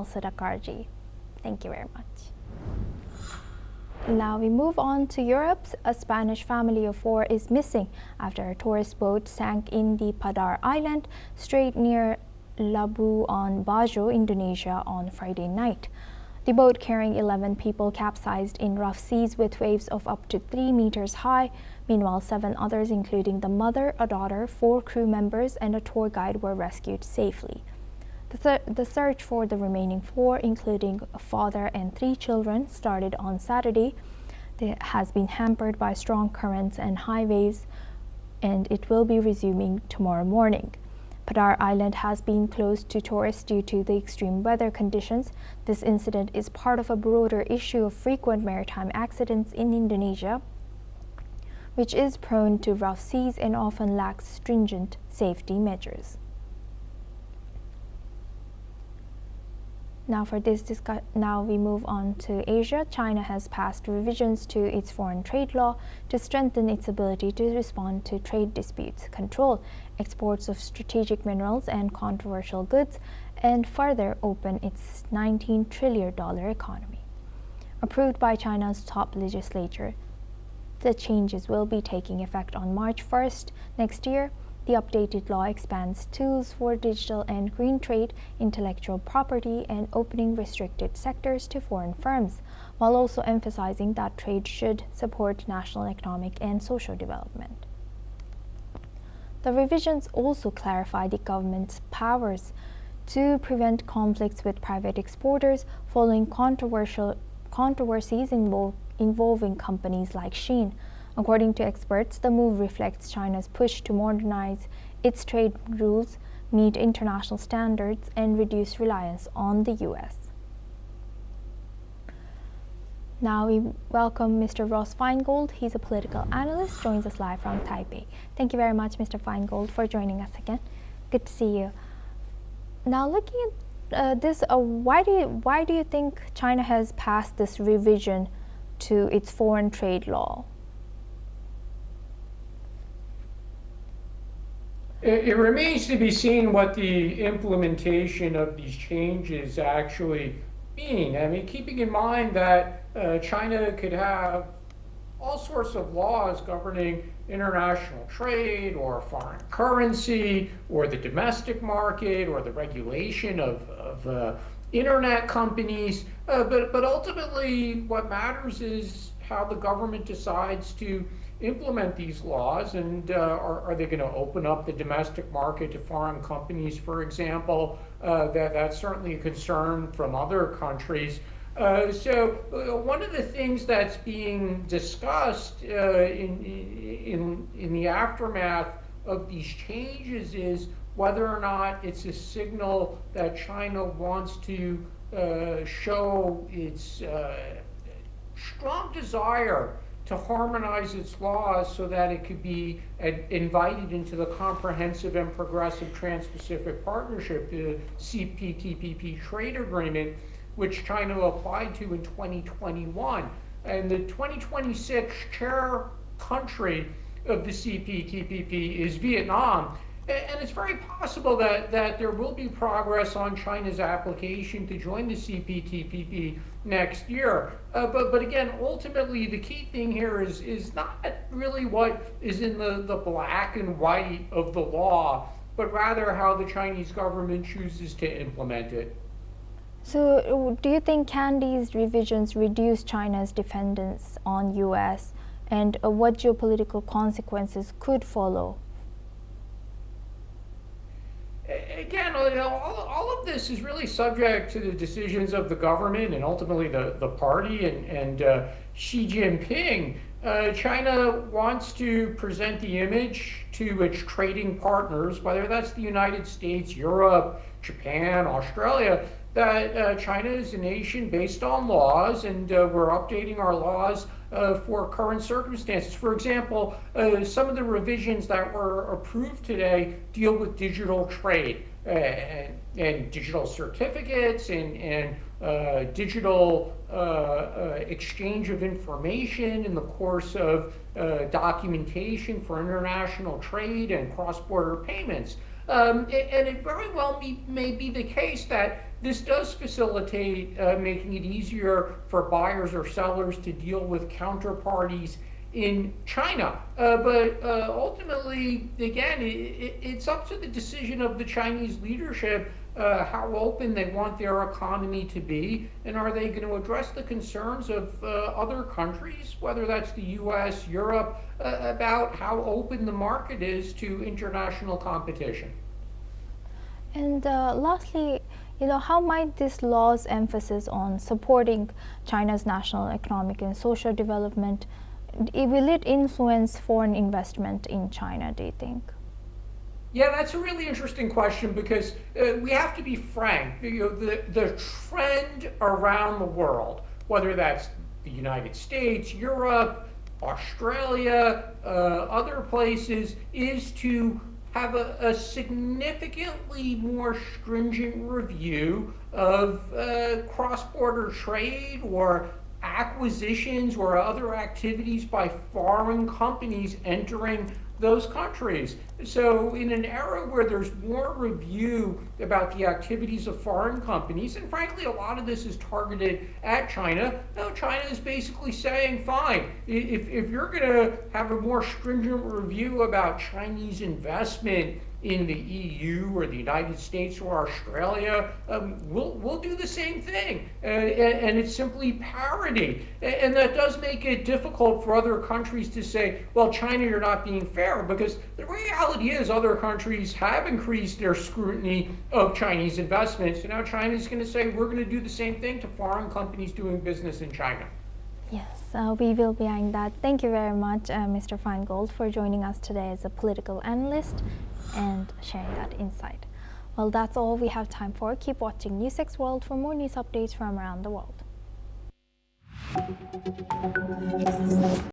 Sadakarji. Thank you very much. Now we move on to Europe. A Spanish family of 4 is missing after a tourist boat sank in the Padar Island, strait near Labuan Bajo, Indonesia on Friday night. The boat carrying 11 people capsized in rough seas with waves of up to 3 meters high. Meanwhile, 7 others, including the mother, a daughter, 4 crew members, and a tour guide, were rescued safely. The search for the remaining 4, including a father and 3 children, started on Saturday. It has been hampered by strong currents and high waves, and it will be resuming tomorrow morning. Padar Island has been closed to tourists due to the extreme weather conditions. This incident is part of a broader issue of frequent maritime accidents in Indonesia, which is prone to rough seas and often lacks stringent safety measures. Now we move on to Asia. China has passed revisions to its foreign trade law to strengthen its ability to respond to trade disputes, control exports of strategic minerals and controversial goods, and further open its $19 trillion economy. Approved by China's top legislature, the changes will be taking effect on March 1st next year. The updated law expands tools for digital and green trade, intellectual property, and opening restricted sectors to foreign firms, while also emphasizing that trade should support national economic and social development. The revisions also clarify the government's powers to prevent conflicts with private exporters following controversies involving companies like Shein. According to experts, the move reflects China's push to modernize its trade rules, meet international standards, and reduce reliance on the U.S. Now we welcome Mr. Ross Feingold. He's a political analyst, joins us live from Taipei. Thank you very much, Mr. Feingold, for joining us again. Good to see you. Now, looking at this, why do you think China has passed this revision to its foreign trade law? It remains to be seen what the implementation of these changes actually mean. I mean, keeping in mind that China could have all sorts of laws governing international trade or foreign currency or the domestic market or the regulation of internet companies, but ultimately what matters is how the government decides to implement these laws, and are they going to open up the domestic market to foreign companies, for example? That's certainly a concern from other countries. So one of the things that's being discussed in the aftermath of these changes is whether or not it's a signal that China wants to show its strong desire to harmonize its laws so that it could be invited into the Comprehensive and Progressive Trans-Pacific Partnership, the CPTPP trade agreement, which China applied to in 2021. And the 2026 chair country of the CPTPP is Vietnam. And it's very possible that there will be progress on China's application to join the CPTPP next year. But again, ultimately, the key thing here is not really what is in the black and white of the law, but rather how the Chinese government chooses to implement it. So do you think can these revisions reduce China's dependence on U.S. and what geopolitical consequences could follow? Again, all of this is really subject to the decisions of the government and ultimately the party and Xi Jinping. China wants to present the image to its trading partners, whether that's the United States, Europe, Japan, Australia, that China is a nation based on laws, and we're updating our laws for current circumstances. For example, some of the revisions that were approved today deal with digital trade and digital certificates and digital exchange of information in the course of documentation for international trade and cross-border payments. And it very well may be the case that this does facilitate making it easier for buyers or sellers to deal with counterparties in China. But ultimately, again, it's up to the decision of the Chinese leadership how open they want their economy to be, and are they going to address the concerns of other countries, whether that's the US, Europe, about how open the market is to international competition. And lastly, how might this law's emphasis on supporting China's national economic and social development, will it influence foreign investment in China, do you think? Yeah, that's a really interesting question because we have to be frank. The trend around the world, whether that's the United States, Europe, Australia, other places, is to have a significantly more stringent review of cross-border trade or acquisitions or other activities by foreign companies entering those countries. So in an era where there's more review about the activities of foreign companies, and frankly a lot of this is targeted at China, China is basically saying, fine, if you're going to have a more stringent review about Chinese investment in the EU or the United States or Australia, we'll do the same thing. And it's simply parity. And that does make it difficult for other countries to say, well, China, you're not being fair, because the reality is other countries have increased their scrutiny of Chinese investments. And now China's going to say, we're going to do the same thing to foreign companies doing business in China. Yes, we will be eyeing that. Thank you very much, Mr. Feingold, for joining us today as a political analyst and sharing that insight. Well, that's all we have time for. Keep watching NewsX World for more news updates from around the world.